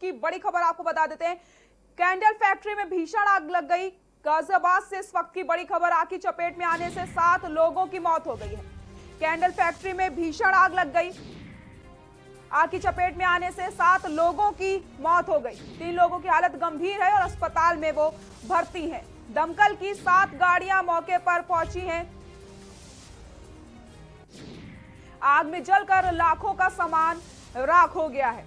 की बड़ी खबर आपको बता देते हैं। कैंडल फैक्ट्री में भीषण आग लग गई। गाजियाबाद से इस वक्त की बड़ी खबर, आग की चपेट में आने से 7 लोगों की मौत हो गई है। कैंडल फैक्ट्री में भीषण आग लग गई। आग की चपेट में आने से 7 लोगों की मौत हो गई। 3 लोगों की हालत गंभीर है और अस्पताल में वो भर्ती हैं। दमकल की 7 गाड़ियां मौके पर पहुंची हैं। आग में जलकर लाखों का सामान राख हो गया है।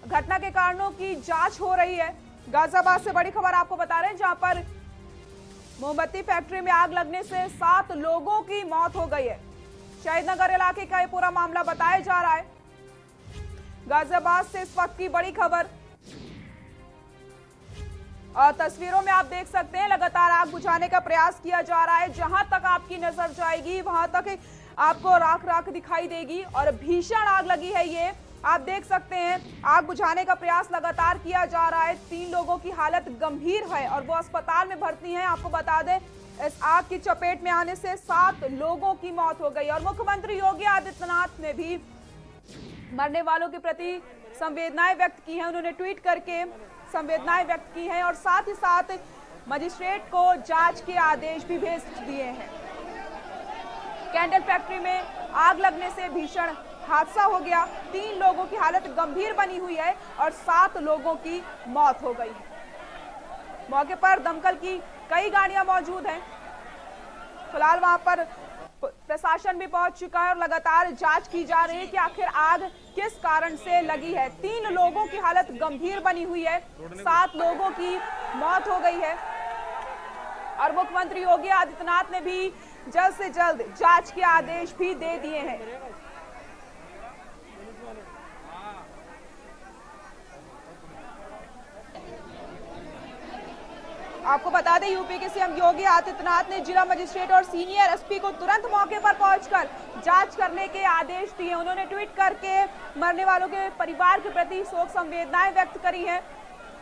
घटना के कारणों की जांच हो रही है। गाजियाबाद से बड़ी खबर आपको बता रहे हैं, जहां पर मोमबत्ती फैक्ट्री में आग लगने से 7 लोगों की मौत हो गई है। शहीदनगर इलाके का ये पूरा मामला बताया जा रहा है। गाजियाबाद से इस वक्त की बड़ी खबर, और तस्वीरों में आप देख सकते हैं लगातार आग बुझाने का प्रयास किया जा रहा है। जहां तक आपकी नजर जाएगी वहां तक आपको राख राख दिखाई देगी और भीषण आग लगी है। ये आप देख सकते हैं, आग बुझाने का प्रयास लगातार किया जा रहा है। 3 लोगों की हालत गंभीर है और वो अस्पताल में भर्ती हैं। आपको बता दें, इस आग की चपेट में आने से 7 लोगों की मौत हो गई और मुख्यमंत्री योगी आदित्यनाथ ने भी मरने वालों के प्रति संवेदनाएं व्यक्त की हैं। उन्होंने ट्वीट करके संवेदनाएं व्यक्त की हैं और साथ ही साथ मजिस्ट्रेट को जांच के आदेश भी भेज दिए हैं। कैंडल फैक्ट्री में आग लगने से भीषण हादसा हो गया। 3 लोगों की हालत गंभीर बनी हुई है और 7 लोगों की मौत हो गई है। मौके पर दमकल की कई गाड़ियां मौजूद हैं। फिलहाल वहां पर प्रशासन भी पहुंच चुका है और लगातार जांच की जा रही है कि आखिर आग किस कारण से लगी है। 3 लोगों की हालत गंभीर बनी हुई है, 7 लोगों की मौत हो गई है और मुख्यमंत्री योगी आदित्यनाथ ने भी जल्द से जल्द जांच के आदेश भी दे दिए हैं। आपको बता दें, यूपी के सीएम योगी आदित्यनाथ ने जिला मजिस्ट्रेट और सीनियर एसपी को तुरंत मौके पर पहुंचकर जांच करने के आदेश दिए। उन्होंने ट्वीट करके मरने वालों के परिवार के प्रति शोक संवेदनाएं व्यक्त करी हैं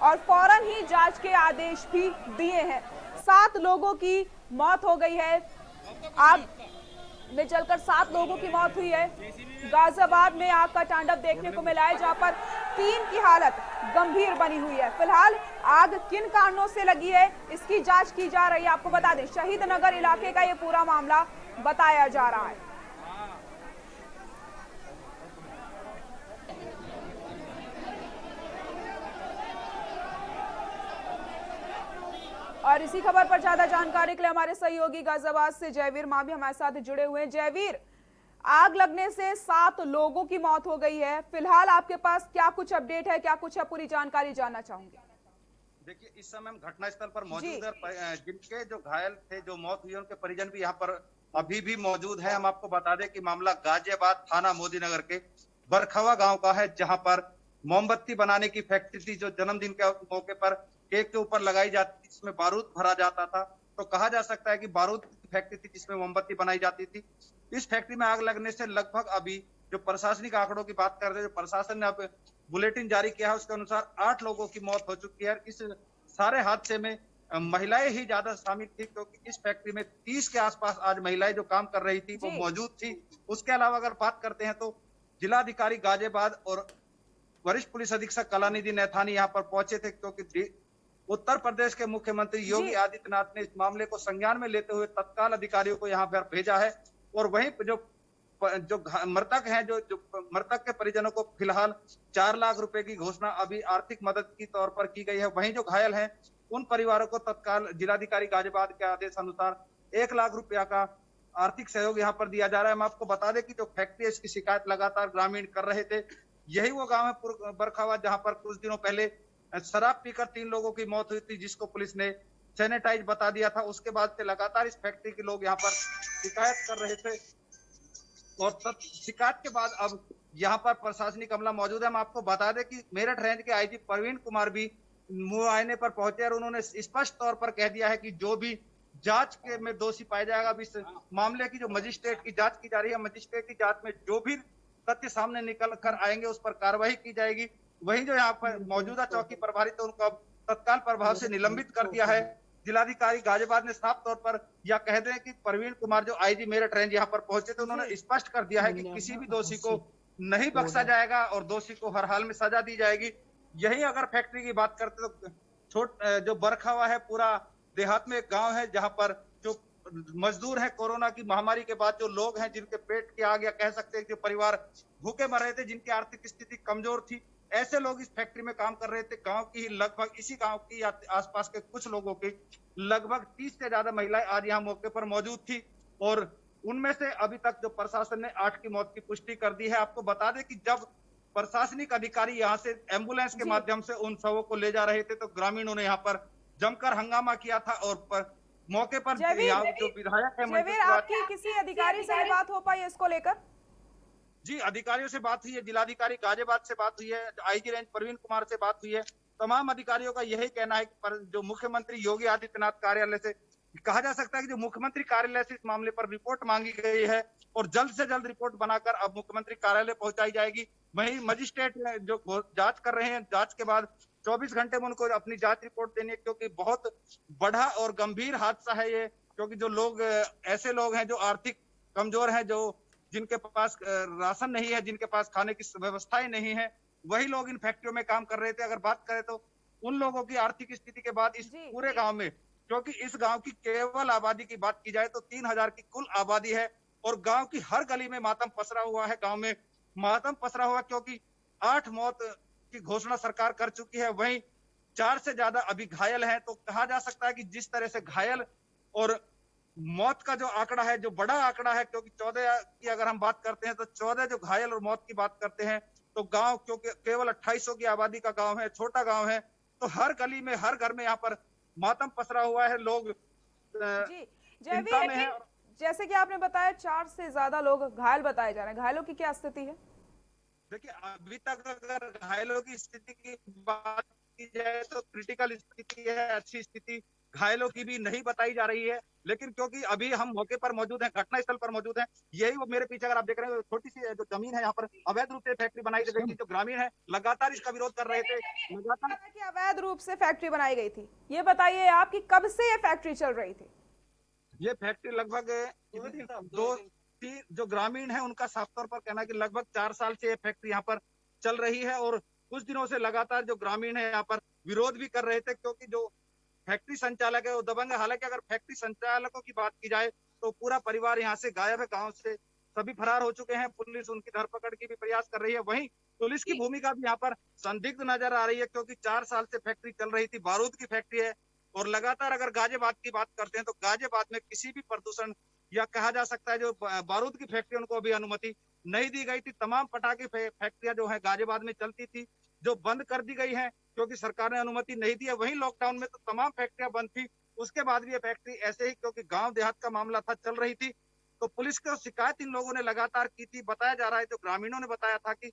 और फौरन ही जांच के आदेश भी दिए हैं। 7 लोगों की मौत हो गई है। आग में जलकर 7 लोगों की मौत हुई है। गाजियाबाद में आग का तांडव देखने को मिला है, जहां पर 3 की हालत गंभीर बनी हुई है। फिलहाल आग किन कारणों से लगी है इसकी जांच की जा रही है। आपको बता दें, शहीदनगर इलाके का ये पूरा मामला बताया जा रहा है। और इसी खबर पर ज्यादा जानकारी के लिए हमारे सहयोगी गाजियाबाद से जयवीर मां भी हमारे साथ जुड़े हुए हैं। जयवीर, आग लगने से 7 लोगों की मौत हो गई है। फिलहाल आपके पास क्या कुछ अपडेट है, क्या कुछ है, पूरी जानकारी जानना चाहूंगी। देखिए, इस समय हम घटनास्थल पर मौजूद है। जिनके जो घायल थे, जो मौत हुई, उनके परिजन भी यहाँ पर अभी भी मौजूद है। हम आपको बता दें कि मामला गाजियाबाद थाना मोदीनगर के बरखवा गांव का है, जहां पर मोमबत्ती बनाने की फैक्ट्री थी, जो जन्मदिन के मौके पर केक के ऊपर लगाई जाती थी, जिसमें बारूद भरा जाता था। तो कहा जा सकता है कि बारूद की फैक्ट्री थी जिसमें मोमबत्ती बनाई जाती थी। इस फैक्ट्री में आग लगने से लगभग अभी जो प्रशासनिक आंकड़ों की बात कर रहे हैं, जो प्रशासन ने अब बुलेटिन जारी किया है, उसके अनुसार 8 लोगों की मौत हो चुकी है। इस सारे हादसे में महिलाएं ही ज्यादा शामिल थी, क्योंकि इस फैक्ट्री में 30 के आसपास आज महिलाएं जो काम कर रही थी वो मौजूद थी। उसके अलावा अगर बात करते हैं तो जिलाधिकारी गाजियाबाद और वरिष्ठ पुलिस अधीक्षक कलानिधि नैथानी यहाँ पर पहुंचे थे, क्योंकि उत्तर प्रदेश के मुख्यमंत्री योगी आदित्यनाथ ने इस मामले को संज्ञान में लेते हुए तत्काल अधिकारियों को यहाँ पर भेजा है। और वहीं जो मृतक हैं, जो मृतक के परिजनों को फिलहाल 4 लाख रुपए की घोषणा अभी आर्थिक मदद की तौर पर की गई है। वहीं जो घायल हैं उन परिवारों को तत्काल जिलाधिकारी गाजियाबाद के आदेश अनुसार 1 लाख रुपया का आर्थिक सहयोग यहाँ पर दिया जा रहा है। हम आपको बता दें कि जो फैक्ट्री है, इसकी शिकायत लगातार ग्रामीण कर रहे थे। यही वो गांव है बरखवा, जहां पर कुछ दिनों पहले शराब पीकर 3 लोगों की मौत हुई थी, जिसको पुलिस ने सैनिटाइज बता दिया था। उसके बाद से लगातार इस फैक्ट्री के लोग यहाँ पर शिकायत कर रहे थे और शिकायत के बाद अब यहाँ पर प्रशासनिक अमला मौजूद है। हम आपको बता दें कि मेरठ रेंज के आईजी प्रवीण कुमार भी मुआयने पर पहुंचे और उन्होंने स्पष्ट तौर पर कह दिया है कि जो भी जांच के में दोषी पाया जाएगा, अब इस मामले की जो मजिस्ट्रेट की जांच की जा रही है, मजिस्ट्रेट की जांच में जो भी तथ्य सामने निकल कर आएंगे उस पर कार्रवाई की जाएगी। वहीं जो यहाँ पर मौजूदा चौकी प्रभारी थे, उनको अब तत्काल प्रभाव से निलंबित कर दिया है। जिलाधिकारी गाजियाबाद ने साफ तौर पर यह कह दें कि प्रवीण कुमार जो आईजी मेरठ रेंज यहाँ पर पहुंचे थे, उन्होंने स्पष्ट कर दिया है कि किसी भी दोषी को नहीं बख्शा जाएगा और दोषी को हर हाल में सजा दी जाएगी। यही अगर फैक्ट्री की बात करते तो जो बरखावा है पूरा देहात में एक गांव है जहां पर जो मजदूर है कोरोना की महामारी के बाद जो लोग हैं जिनके पेट के आ गया कह सकते हैं जो परिवार भूखे मर रहे थे जिनकी आर्थिक स्थिति कमजोर थी ऐसे लोग इस फैक्ट्री में काम कर रहे थे। गांव की लगभग इसी गांव की आसपास के कुछ लोगों की लगभग 30 से ज्यादा महिलाएं आज यहाँ मौके पर मौजूद थी और उनमें से अभी तक जो प्रशासन ने 8 की मौत की पुष्टि कर दी है। आपको बता दें कि जब प्रशासनिक अधिकारी यहाँ से एम्बुलेंस के माध्यम से उन शवों को ले जा रहे थे तो ग्रामीणों ने यहाँ पर जमकर हंगामा किया था और मौके पर यहाँ जो विधायक है आपकी किसी अधिकारी से बात हो पाई इसको लेकर? जी, अधिकारियों से बात हुई है, जिलाधिकारी गाजियाबाद से बात हुई है, आईजी रेंज प्रवीण कुमार से बात हुई है। तमाम अधिकारियों का यही कहना है कि जो मुख्यमंत्री योगी आदित्यनाथ कार्यालय से कहा जा सकता है कि जो मुख्यमंत्री कार्यालय से इस मामले पर रिपोर्ट मांगी गई है और जल्द से जल्द रिपोर्ट बनाकर अब मुख्यमंत्री कार्यालय पहुंचाई जाएगी। वहीं मजिस्ट्रेट जो जांच कर रहे हैं, जांच के बाद 24 घंटे में उनको अपनी जांच रिपोर्ट देनी है क्योंकि बहुत बड़ा और गंभीर हादसा है ये। क्योंकि जो लोग ऐसे लोग हैं जो आर्थिक कमजोर हैं, जो जिनके पास राशन नहीं है, जिनके पास खाने की व्यवस्थाएं नहीं है, वही लोग इन फैक्ट्रियों में काम कर रहे थे। अगर बात करें तो उन लोगों की आर्थिक स्थिति के बाद इस पूरे गांव में, क्योंकि इस गांव की केवल आबादी की बात की जाए तो 3000 की कुल आबादी है और गांव की हर गली में मातम पसरा हुआ है। गांव में मातम पसरा हुआ क्योंकि 8 मौत की घोषणा सरकार कर चुकी है, वहीं 4 से ज्यादा अभी घायल हैं। तो कहा जा सकता है कि जिस तरह से घायल और मौत का जो आंकड़ा है, जो बड़ा आंकड़ा है, क्योंकि 14 की अगर हम बात करते हैं तो 14 जो घायल और मौत की बात करते हैं तो गांव क्योंकि केवल 2800 की आबादी का गांव है, छोटा गांव है, तो हर गली में हर घर में यहाँ पर मातम पसरा हुआ है। लोग चिंता में है। जैसे कि आपने बताया 4 से ज्यादा लोग घायल बताए जा रहे हैं, घायलों की क्या स्थिति है? देखिए, अभी तक अगर घायलों की स्थिति की बात की जाए तो क्रिटिकल स्थिति है, अच्छी स्थिति घायलों की भी नहीं बताई जा रही है। लेकिन क्योंकि अभी हम मौके पर मौजूद हैं, घटना स्थल पर मौजूद हैं, यही वो मेरे पीछे अगर आप देख रहे हैं छोटी सी जो जमीन है, यहाँ पर अवैध रूप से फैक्ट्री बनाई गई थी। जो ग्रामीण है लगातार इसका विरोध कर रहे थे, लगातार कि अवैध रूप से फैक्ट्री बनाई गई थी। ये बताइए आप कि कब से ये फैक्ट्री चल रही थी? ये फैक्ट्री लगभग 2-3 जो ग्रामीण है उनका साफ तौर पर कहना है कि लगभग 4 साल से ये फैक्ट्री यहाँ पर चल रही है और कुछ दिनों से लगातार जो ग्रामीण है यहाँ पर विरोध भी कर रहे थे क्योंकि जो फैक्ट्री संचालक है वो दबंग है। हालांकि अगर फैक्ट्री संचालकों की बात की जाए तो पूरा परिवार यहाँ से गायब है, गांव से सभी फरार हो चुके हैं। पुलिस उनकी धरपकड़ की भी प्रयास कर रही है। वहीं पुलिस की भूमिका भी यहाँ पर संदिग्ध नजर आ रही है क्योंकि 4 साल से फैक्ट्री चल रही थी, बारूद की फैक्ट्री है और लगातार अगर गाजियाबाद की बात करते हैं तो गाजियाबाद में किसी भी प्रदूषण या कहा जा सकता है जो बारूद की फैक्ट्री उनको अभी अनुमति नहीं दी गई थी। तमाम पटाखे फैक्ट्रियां जो है गाजियाबाद में चलती थी जो बंद कर दी गई है क्योंकि सरकार ने अनुमति नहीं दी है। वहीं लॉकडाउन में तो तमाम फैक्ट्रियां बंद थी, उसके बाद भी ये फैक्ट्री ऐसे ही क्योंकि गांव देहात का मामला था चल रही थी। तो पुलिस को शिकायत इन लोगों ने लगातार की थी। बताया जा रहा है, जो ग्रामीणों ने बताया था कि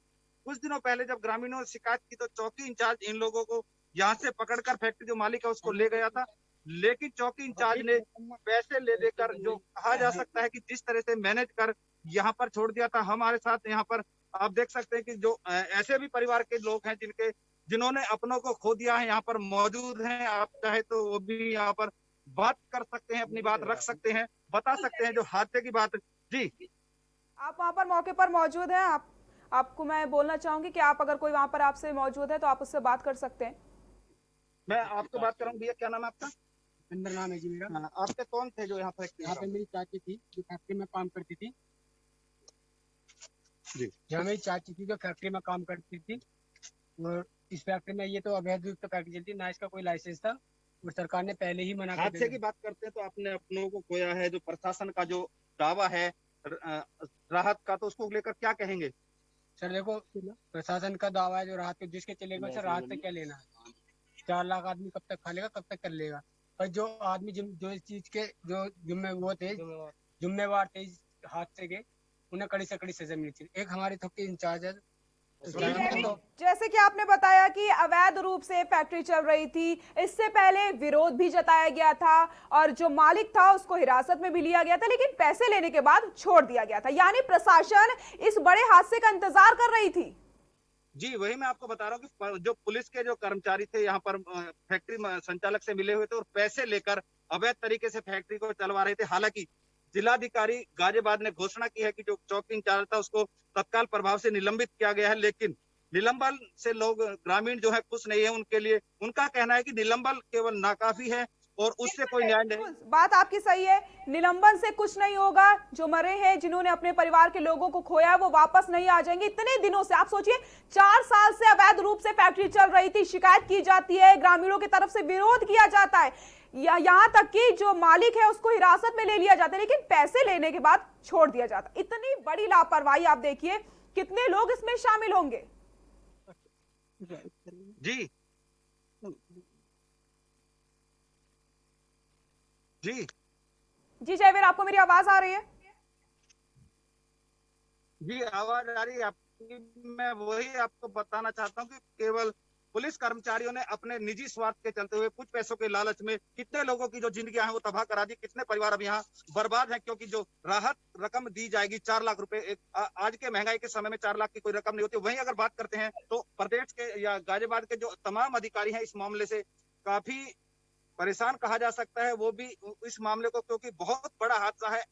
कुछ दिनों पहले जब ग्रामीणों ने शिकायत की तो चौकी इंचार्ज इन लोगों को यहाँ से पकड़कर फैक्ट्री जो मालिक है उसको ले गया था, लेकिन चौकी इंचार्ज ने पैसे ले देकर जो कहा जा सकता है कि जिस तरह से मैनेज कर यहाँ पर छोड़ दिया था। हमारे साथ यहाँ पर आप देख सकते हैं कि जो ऐसे भी परिवार के लोग हैं जिन्होंने अपनों को खो दिया है यहाँ पर मौजूद हैं। आप चाहे तो वो भी यहाँ पर बात कर सकते हैं, अपनी बात रख सकते हैं, बता सकते हैं जो हादसे की बात। जी, आप वहाँ पर मौके पर मौजूद हैं। आपको मैं बोलना चाहूंगी कि आप अगर कोई वहाँ पर आपसे मौजूद है तो आप उससे बात कर सकते हैं। मैं आपको बात करूँ। भैया क्या नाम है आपका? अंदर नाम है जी मेरा। आपके कौन थे जो यहाँ पे मेरी चाची थी जो फैक्ट्री में काम करती थी जी। यहाँ मेरी चाची थी जो फैक्ट्री में काम करती थी और इस फैक्ट्री में ये तो अवैध रूप से फैक्ट्री चलती, ना इसका कोई लाइसेंस था और सरकार ने पहले ही मना कर हादसे की बात करते हैं तो आपने अपनों को खोया है, जो प्रशासन का जो दावा है राहत का, तो उसको लेकर क्या कहेंगे? सर देखो, प्रशासन का दावा है जो राहत के जिसके चलेगा सर, राहत से क्या लेना है? 4 लाख आदमी कब तक खा लेगा, कब तक कर लेगा? पर जो आदमी जो इस चीज के जो जिम्मेवार थे इस हादसे के, उन्हें कड़ी से कड़ी सजा मिलनी चाहिए। एक हमारे थोड़ी इंचार्ज है जैसे कि आपने बताया कि अवैध रूप से फैक्ट्री चल रही थी, इससे पहले विरोध भी जताया गया था और जो मालिक था उसको हिरासत में भी लिया गया था, लेकिन पैसे लेने के बाद छोड़ दिया गया था। यानी प्रशासन इस बड़े हादसे का इंतजार कर रही थी। जी, वही मैं आपको बता रहा हूँ कि जो पुलिस के जो कर्मचारी थे यहाँ पर फैक्ट्री संचालक से मिले हुए थे और पैसे लेकर अवैध तरीके से फैक्ट्री को चलवा रहे थे। हालांकि जिलाधिकारी गाजियाबाद ने घोषणा की है कि जो चौकी इंचार्ज था उसको तत्काल प्रभाव से निलंबित किया गया है, लेकिन निलंबन से लोग ग्रामीण जो है खुश नहीं है। उनके लिए उनका कहना है कि निलंबन केवल नाकाफी है और उससे कोई न्याय नहीं। बिल्कुल, बात आपकी सही है, निलंबन से कुछ नहीं होगा। जो मरे हैं, जिन्होंने अपने परिवार के लोगों को खोया, वो वापस नहीं आ जाएंगे। इतने दिनों से आप सोचिए, 4 साल से अवैध रूप से फैक्ट्री चल रही थी, शिकायत की जाती है, ग्रामीणों की तरफ से विरोध किया जाता है, यहाँ तक कि जो मालिक है उसको हिरासत में ले लिया जाता है, लेकिन पैसे लेने के बाद छोड़ दिया जाता है। इतनी बड़ी लापरवाही, आप देखिए कितने लोग इसमें शामिल होंगे। जी जी जी जयवीर, आपको मेरी आवाज आ रही है? जी, आवाज आ रही है आपकी। मैं वही आपको बताना चाहता हूँ कि केवल पुलिस कर्मचारियों ने अपने निजी स्वार्थ के चलते हुए कुछ पैसों के लालच में कितने लोगों की जो जिंदगियां हैं वो तबाह करा दी, कितने परिवार अब यहाँ बर्बाद हैं। क्योंकि जो राहत रकम दी जाएगी 4 लाख रुपए, आज के महंगाई के समय में 4 लाख की कोई रकम नहीं होती। वहीं अगर बात करते हैं तो प्रदेश के या गाजियाबाद के जो तमाम अधिकारी हैं इस मामले से काफी परेशान कहा जा सकता है, वो भी इस मामले को, क्योंकि बहुत बड़ा हादसा है।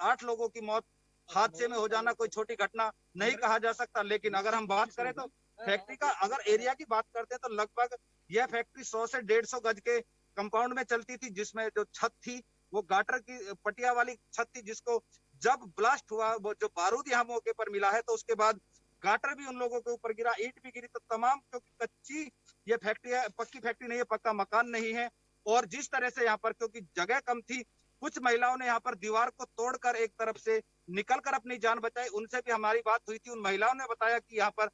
8 लोगों की मौत हादसे में हो जाना कोई छोटी घटना नहीं कहा जा सकता। लेकिन अगर हम बात करें तो फैक्ट्री का अगर एरिया की बात करते हैं तो लगभग यह फैक्ट्री 100 से 150 गज के कंपाउंड में चलती थी, जिसमें जो छत थी वो गाटर की पटिया वाली छत थी, जिसको जब ब्लास्ट हुआ, वो जो बारूद यहाँ मौके पर मिला है, तो उसके बाद गाटर भी उन लोगों के ऊपर गिरा, ईंट भी गिरी। तो तमाम, क्योंकि कच्ची ये फैक्ट्री है, पक्की फैक्ट्री नहीं है, पक्का मकान नहीं है। और जिस तरह से यहाँ पर, क्योंकि जगह कम थी, कुछ महिलाओं ने यहाँ पर दीवार को तोड़कर एक तरफ से निकलकर अपनी जान बचाई। उनसे भी हमारी बात हुई थी। उन महिलाओं ने बताया कि यहाँ पर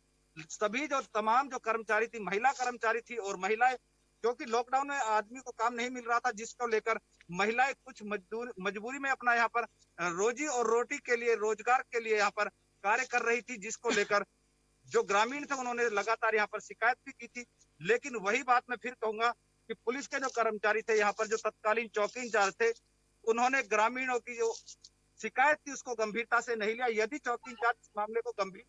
सभी जो तमाम जो कर्मचारी थी, महिला कर्मचारी थी, और महिलाएं, क्योंकि लॉकडाउन में आदमी को काम नहीं मिल रहा था, जिसको लेकर महिलाएं कुछ मजबूरी में अपना यहाँ पर रोजी और रोटी के लिए, रोजगार के लिए यहाँ पर कार्य कर रही थी, जिसको लेकर जो ग्रामीण थे उन्होंने लगातार यहाँ पर शिकायत भी की थी। लेकिन वही बात मैं फिर कहूंगा कि पुलिस के जो कर्मचारी थे यहाँ पर, जो तत्कालीन चौकी इंचार्ज थे, उन्होंने ग्रामीणों की जो शिकायत थी उसको गंभीरता से नहीं लिया। यदि चौकी इंचार्ज इस मामले को गंभीर।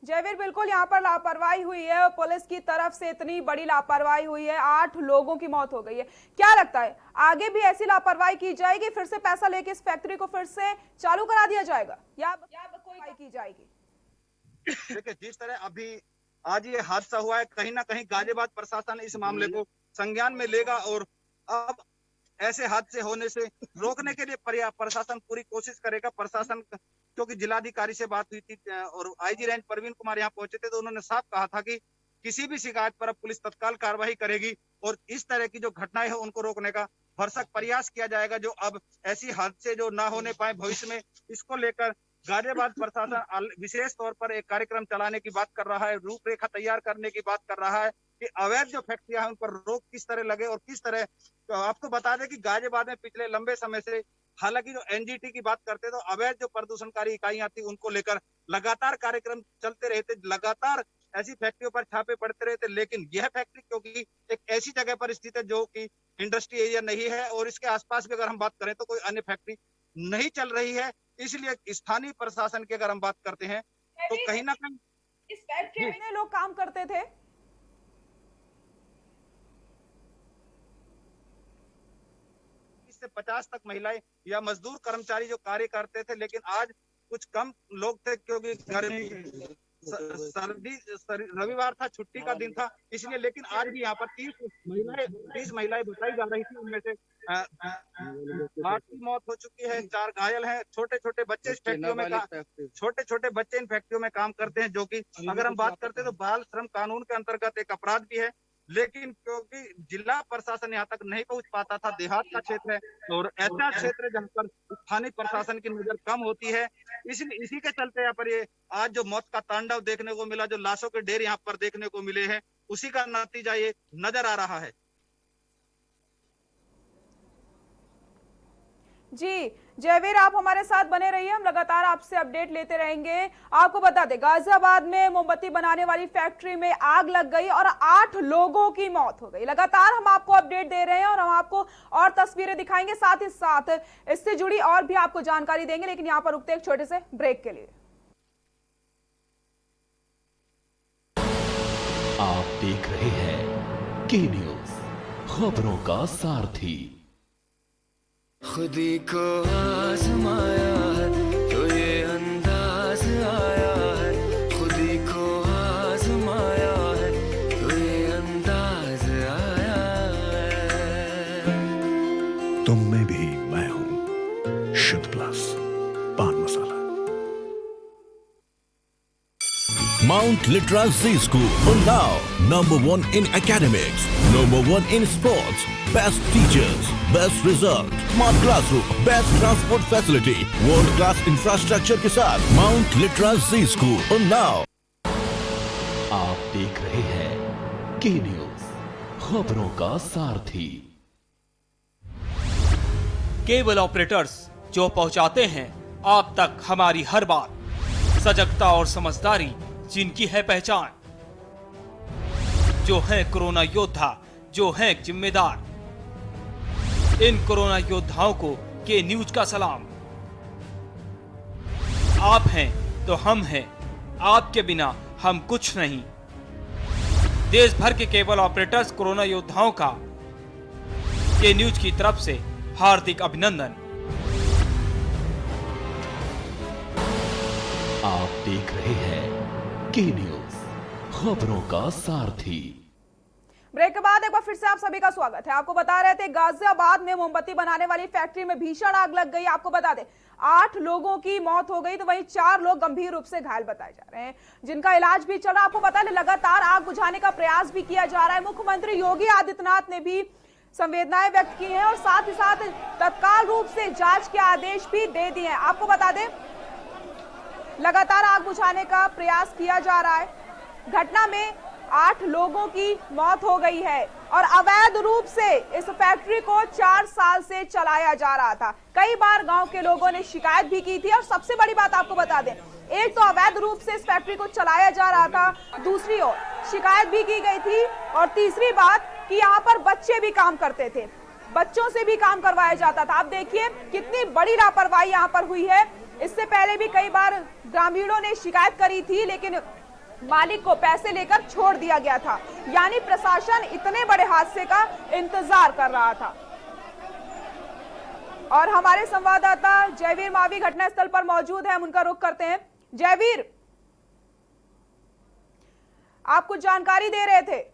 जयवीर, बिल्कुल यहाँ पर लापरवाही हुई है, पुलिस की तरफ से इतनी बड़ी लापरवाही हुई है, 8 लोगों की मौत हो गई है। क्या लगता है आगे भी ऐसी लापरवाही की जाएगी? फिर से पैसा लेके इस फैक्ट्री को फिर से चालू करा दिया जाएगा या कोई की जाएगी? देखिए, जिस तरह अभी आज ये हादसा हुआ है, कहीं ना कहीं गाजियाबाद प्रशासन इस मामले को संज्ञान में लेगा और अब ऐसे हादसे होने से रोकने के लिए प्रशासन पूरी कोशिश करेगा। प्रशासन, क्योंकि जिलाधिकारी से बात हुई थी और आईजी रेंज प्रवीण कुमार यहाँ पहुंचे थे, तो उन्होंने साफ कहा था कि किसी भी शिकायत पर अब पुलिस तत्काल कार्रवाई करेगी और इस तरह की जो घटनाएं हैं उनको रोकने का भरसक प्रयास किया जाएगा। जो अब ऐसी हादसे जो ना होने पाए भविष्य में, इसको लेकर गाजियाबाद प्रशासन विशेष तौर पर एक कार्यक्रम चलाने की बात कर रहा है, रूपरेखा तैयार करने की बात कर रहा है कि अवैध जो फैक्ट्रियां हैं उन पर रोक किस तरह लगे और किस तरह। तो आपको बता दें कि गाजियाबाद में पिछले लंबे समय से, हालांकि जो एनजीटी की बात करते तो अवैध जो प्रदूषणकारी इकाइयां थी उनको लेकर लगातार कार्यक्रम चलते रहे थे, लगातार ऐसी फैक्ट्रियों पर छापे पड़ते रहे थे। लेकिन यह फैक्ट्री क्योंकि एक ऐसी जगह पर स्थित है जो कि इंडस्ट्री एरिया नहीं है और इसके आसपास भी अगर हम बात करें तो कोई अन्य फैक्ट्री नहीं चल रही है, इसलिए स्थानीय प्रशासन की अगर हम बात करते हैं तो कहीं ना कहीं इस फैक्ट्री में कितने लोग काम करते थे? से 50 तक महिलाएं या मजदूर कर्मचारी जो कार्य करते थे, लेकिन आज कुछ कम लोग थे क्योंकि गर्मी, सर्दी, रविवार था, छुट्टी का दिन था, इसलिए। लेकिन आज भी यहाँ पर 30 महिलाएं बताई जा रही थी, उनमें से 8 की मौत हो चुकी है, 4 घायल हैं। छोटे छोटे बच्चे इस फैक्ट्रियों में छोटे छोटे बच्चे इन फैक्ट्रियों में काम करते हैं, जो कि अगर हम बात करते हैं तो बाल श्रम कानून के अंतर्गत एक अपराध भी है। लेकिन क्योंकि जिला प्रशासन यहाँ तक नहीं पहुंच पाता था, देहात का क्षेत्र है और ऐसा क्षेत्र जहाँ पर स्थानीय प्रशासन की नजर कम होती है, इसलिए इसी के चलते यहाँ पर ये आज जो मौत का तांडव देखने को मिला, जो लाशों के ढेर यहाँ पर देखने को मिले हैं, उसी का नतीजा ये नजर आ रहा है। जी जयवीर, आप हमारे साथ बने रहिए, हम लगातार आपसे अपडेट लेते रहेंगे। आपको बता दें, गाजियाबाद में मोमबत्ती बनाने वाली फैक्ट्री में आग लग गई और 8 लोगों की मौत हो गई। लगातार हम आपको अपडेट दे रहे हैं और हम आपको और तस्वीरें दिखाएंगे, साथ ही साथ इससे जुड़ी और भी आपको जानकारी देंगे। लेकिन यहाँ पर रुकते एक छोटे से ब्रेक के लिए। आप देख रहे हैं के न्यूज, खबरों का सारथी। खुदी को आजमाया है तो ये अंदाज आया है, खुदी को आजमाया है तो ये अंदाज आया है। तुम में भी मैं हूं, शुद्ध प्लस पान मसाला। Mount Litra Z School, Unnao, #1 in academics, #1 in sports, best teachers, best result, smart classroom, best transport facility, world class infrastructure के साथ Mount Litra Z School, Unnao। आप देख रहे हैं के न्यूज, खबरों का सारथी। केबल ऑपरेटर्स जो पहुंचाते हैं आप तक हमारी हर बात, सजगता और समझदारी जिनकी है पहचान, जो है कोरोना योद्धा, जो है जिम्मेदार। इन कोरोना योद्धाओं को के न्यूज का सलाम। आप हैं तो हम हैं, आपके बिना हम कुछ नहीं। देश भर के केबल ऑपरेटर्स कोरोना योद्धाओं का के न्यूज की तरफ से हार्दिक अभिनंदन। आप देख रहे हैं के न्यूज, खबरों का सारथी। ब्रेक के बाद एक बार फिर से आप सभी का स्वागत है। आपको बता रहे थे गाजियाबाद में मोमबत्ती बनाने वाली फैक्ट्री में भीषण आग लग गई। आपको बता दें 8 लोगों की मौत हो गई तो वहीं 4 लोग गंभीर रूप से घायल बताए जा रहे हैं, जिनका इलाज भी चल रहा है। आपको बता दें लगातार आग बुझाने का प्रयास भी किया जा रहा है। मुख्यमंत्री योगी आदित्यनाथ ने भी संवेदनाएं व्यक्त की हैं और साथ ही साथ तत्काल रूप से जांच के आदेश भी दे दिए हैं। आपको बता दें लगातार आग बुझाने का प्रयास किया जा रहा है। घटना में 8 लोगों की मौत हो गई है और अवैध रूप से इस फैक्ट्री को 4 साल से चलाया जा रहा था। कई बार गांव के लोगों ने शिकायत भी की थी और सबसे बड़ी बात आपको बता दें, एक तो अवैध रूप से इस फैक्ट्री को चलाया जा रहा था, दूसरी ओर शिकायत भी की गई थी और तीसरी बात कि यहाँ पर बच्चे भी काम करते थे, बच्चों से भी काम करवाया जाता था। आप देखिए कितनी बड़ी लापरवाही यहाँ पर हुई है। इससे पहले भी कई बार ग्रामीणों ने शिकायत करी थी लेकिन मालिक को पैसे लेकर छोड़ दिया गया था, यानी प्रशासन इतने बड़े हादसे का इंतजार कर रहा था। और हमारे संवाददाता जयवीर मावी घटनास्थल पर मौजूद है, हम उनका रुख करते हैं। जयवीर, आप कुछ जानकारी दे रहे थे।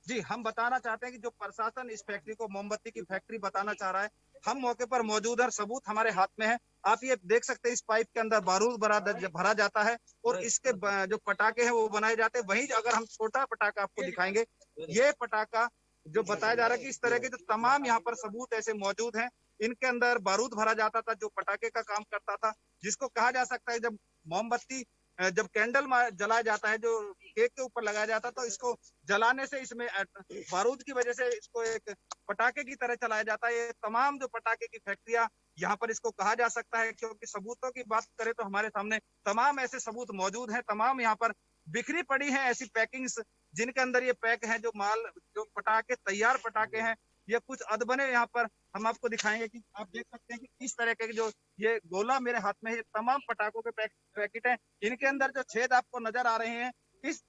जी, हम बताना चाहते हैं कि जो प्रशासन इस फैक्ट्री को मोमबत्ती की फैक्ट्री बताना चाह रहा है, हम मौके पर मौजूद है, सबूत हमारे हाथ में है। आप ये देख सकते हैं इस पाइप के अंदर बारूद भरा जाता है और इसके जो पटाखे हैं वो बनाए जाते हैं। वहीं अगर हम छोटा पटाखा आपको दिखाएंगे, ये पटाखा जो बताया जा रहा है कि इस तरह के जो तमाम यहाँ पर सबूत ऐसे मौजूद हैं, इनके अंदर बारूद भरा जाता था जो पटाखे का काम करता था, जिसको कहा जा सकता है जब मोमबत्ती जब कैंडल जलाया जाता है जो केक के ऊपर लगाया जाता है तो इसको जलाने से इसमें बारूद की वजह से इसको एक पटाखे की तरह चलाया जाता है। ये तमाम जो पटाखे की फैक्ट्रियां यहाँ पर इसको कहा जा सकता है, क्योंकि सबूतों की बात करें तो हमारे सामने तमाम ऐसे सबूत मौजूद हैं। तमाम यहाँ पर बिखरी पड़ी हैं ऐसी पैकिंग्स जिनके अंदर ये पैक है जो माल, जो पटाखे तैयार पटाखे हैं, ये कुछ अदबने यहाँ पर हम आपको दिखाएंगे कि आप देख सकते हैं कि इस तरह के जो ये गोला मेरे हाथ में है, तमाम पटाखों के पैकेट हैं। इनके अंदर जो छेद आपको नजर आ रहे हैं, इस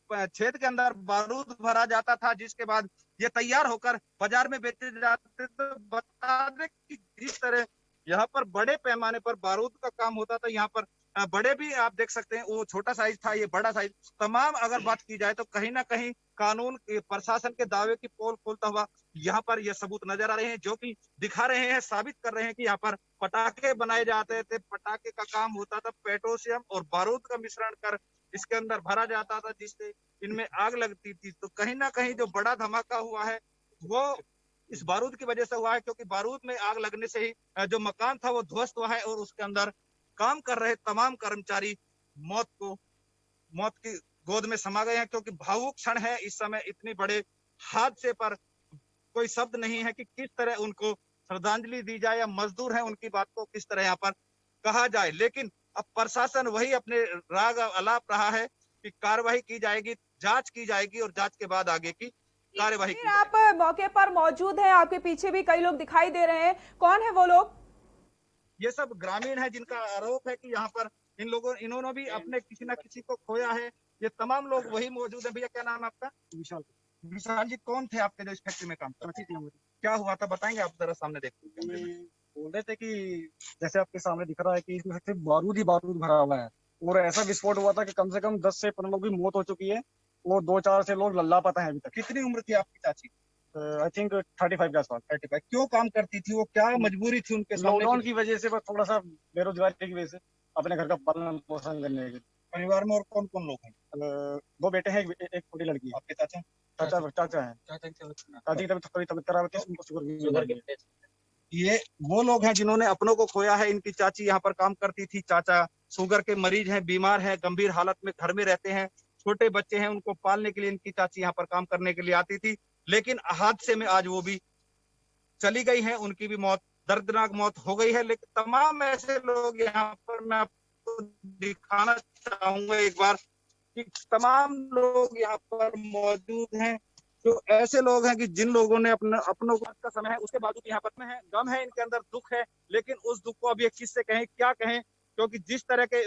छेद के अंदर बारूद भरा जाता था, जिसके बाद ये तैयार होकर बाजार में बेचे जाते। तो बता दें कि जिस तरह यहाँ पर बड़े पैमाने पर बारूद का काम होता था, यहाँ पर बड़े भी आप देख सकते हैं, वो छोटा साइज था, ये बड़ा साइज। तमाम अगर बात की जाए तो कहीं ना कहीं कानून प्रशासन के दावे की पोल खोलता हुआ यहाँ पर ये सबूत नजर आ रहे हैं, जो कि दिखा रहे हैं, साबित कर रहे हैं कि यहाँ पर पटाखे बनाए जाते थे। पटाखे का काम होता था पेट्रोलियम और बारूद का मिश्रण कर इसके अंदर भरा जाता था, जिससे इनमें आग लगती थी। तो कहीं ना कहीं जो बड़ा धमाका हुआ है वो इस बारूद की वजह से हुआ है, क्योंकि बारूद में आग लगने से ही जो मकान था वो ध्वस्त हुआ है और उसके अंदर काम कर रहे तमाम कर्मचारी मौत की गोद में समा गए हैं। क्योंकि भावुक क्षण है इस समय, इतनी बड़े हादसे पर कोई शब्द नहीं है कि किस तरह उनको श्रद्धांजलि दी जाए या मजदूर है उनकी बात को किस तरह यहाँ पर कहा जाए। लेकिन अब प्रशासन वही अपने राग अलाप रहा है कि कार्रवाई की जाएगी, जांच की जाएगी और जांच के बाद आगे की कार्यवाही की। आप मौके पर मौजूद हैं, आपके पीछे भी कई लोग दिखाई दे रहे हैं, कौन है वो लोग? ये सब ग्रामीण है जिनका आरोप है कि यहाँ पर इन्होंने भी अपने किसी न किसी को खोया है। ये तमाम लोग वही मौजूद है। भैया क्या नाम है आपका? विशाल जी कौन थे आपके जो इस फैक्ट्री में काम करते थे? क्या हुआ था बताएंगे आप जरा सामने देखते हैं। बोल रहे थे कि जैसे आपके सामने दिख रहा है कि इसमें सिर्फ बारूद ही बारूद भरा हुआ है और ऐसा विस्फोट हुआ था कि कम से कम 10 से 15 लोग की मौत हो चुकी है और 2-4 से लोग लापता हैं अभी तक। कितनी उम्र थी आपकी चाची? आई थिंक 35 के आसपास। 35। क्यों काम करती थी वो, क्या मजबूरी थी उनके सामने? लॉकडाउन की वजह से बस थोड़ा सा बेरोजगारी की वजह से अपने घर का पालन पोषण करने के। परिवार में और कौन कौन लोग हैं? 2 बेटे हैं, एक छोटी लड़की है। आपके चाचा? चाचा है। चाची की तबीयत थोड़ी खराब है, उनको शुगर की। ये वो लोग हैं जिन्होंने अपनों को खोया है। इनकी चाची यहाँ पर काम करती थी। चाचा शुगर के मरीज हैं, बीमार हैं, गंभीर हालत में घर में रहते हैं। छोटे बच्चे हैं, उनको पालने के लिए इनकी चाची यहाँ पर काम करने के लिए आती थी। लेकिन हादसे में आज वो भी चली गई हैं, उनकी भी मौत, दर्दनाक मौत हो गई है। लेकिन तमाम ऐसे लोग यहाँ पर मैं आपको दिखाना चाहूंगा एक बार कि तमाम लोग यहाँ पर मौजूद हैं, जो ऐसे लोग हैं कि जिन लोगों ने अपनों का समय है, उसके बावजूद यहाँ पर में है, गम है, इनके अंदर दुख है। लेकिन उस दुख को अब ये किससे कहें, क्या कहें, क्योंकि जिस तरह के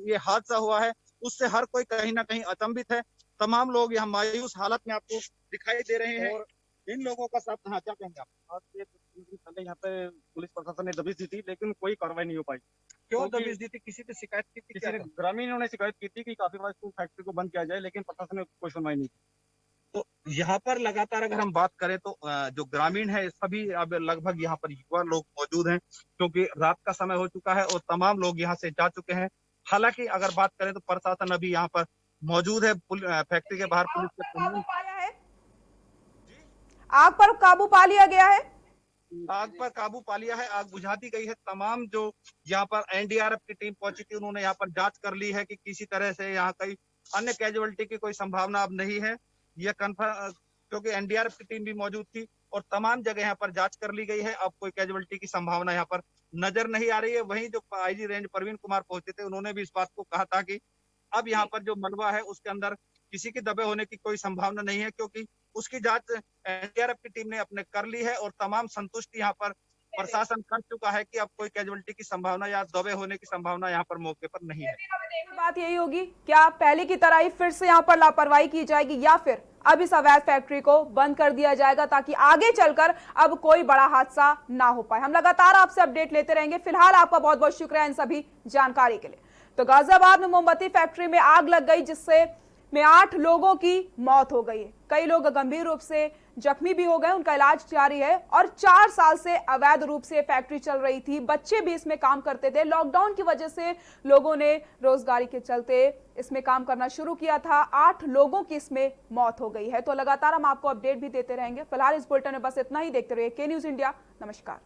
ये हादसा हुआ है उससे हर कोई कहीं ना कहीं अचंभित है। तमाम लोग यहाँ मायूस हालत में आपको दिखाई दे रहे हैं। और इन लोगों का सब हाँ, क्या कहेंगे आप? आज से कुछ दिन पहले यहाँ पे पुलिस प्रशासन ने दबिश दी थी, लेकिन कोई कार्रवाई नहीं हो पाई। क्यों दबिश दी थी? किसी पे शिकायत की थी? किसी ने ग्रामीणों ने शिकायत की थी कि काफी बार इसको फैक्ट्री को बंद किया जाए, लेकिन प्रशासन ने कोई सुनवाई नहीं की। तो यहाँ पर लगातार अगर हम बात करें तो जो ग्रामीण है सभी अब लगभग यहाँ पर युवा लोग मौजूद हैं, क्योंकि रात का समय हो चुका है और तमाम लोग यहाँ से जा चुके हैं। हालांकि अगर बात करें तो प्रशासन अभी यहाँ पर मौजूद है। फैक्ट्री के बाहर पुलिस के काबू पाया है, आग पर काबू पा लिया गया है। आग पर काबू पा लिया है, आग बुझा दी गई है। तमाम जो यहाँ पर एनडीआरएफ की टीम पहुंची थी, उन्होंने यहाँ पर जांच कर ली है कि किसी तरह से यहाँ कई अन्य कैजुअलिटी की कोई संभावना अब नहीं है। यह कन्फर्म, क्योंकि एनडीआरएफ की टीम भी मौजूद थी और तमाम जगह यहाँ पर जांच कर ली गई है। अब कोई कैजुअलिटी की संभावना यहाँ पर नजर नहीं आ रही है। वहीं जो आईजी रेंज प्रवीण कुमार पहुंचे थे, उन्होंने भी इस बात को कहा था कि अब यहाँ पर जो मलबा है उसके अंदर किसी के दबे होने की कोई संभावना नहीं है, क्योंकि उसकी जांच एनडीआरएफ की टीम ने अपने कर ली है और तमाम संतुष्टि यहाँ पर प्रशासन कर चुका है कि अब कोई कैजुअलिटी की संभावना या दबे होने की संभावना यहाँ पर मौके पर नहीं है। बात यही होगी, क्या पहले की तरह ही फिर से यहाँ पर लापरवाही की जाएगी या फिर अब इस अवैध फैक्ट्री को बंद कर दिया जाएगा ताकि आगे चलकर अब कोई बड़ा हादसा ना हो पाए। हम लगातार आपसे अपडेट लेते रहेंगे। फिलहाल आपका बहुत बहुत शुक्रिया इन सभी जानकारी के लिए। तो गाजियाबाद में मोमबत्ती फैक्ट्री में आग लग गई, जिससे 8 लोगों की मौत हो गई है। कई लोग गंभीर रूप से जख्मी भी हो गए, उनका इलाज जारी है। और 4 साल से अवैध रूप से फैक्ट्री चल रही थी, बच्चे भी इसमें काम करते थे। लॉकडाउन की वजह से लोगों ने रोजगारी के चलते इसमें काम करना शुरू किया था। 8 लोगों की इसमें मौत हो गई है। तो लगातार हम आपको अपडेट भी देते रहेंगे। फिलहाल इस बुलेटिन में बस इतना ही। देखते रहिए के न्यूज इंडिया। नमस्कार।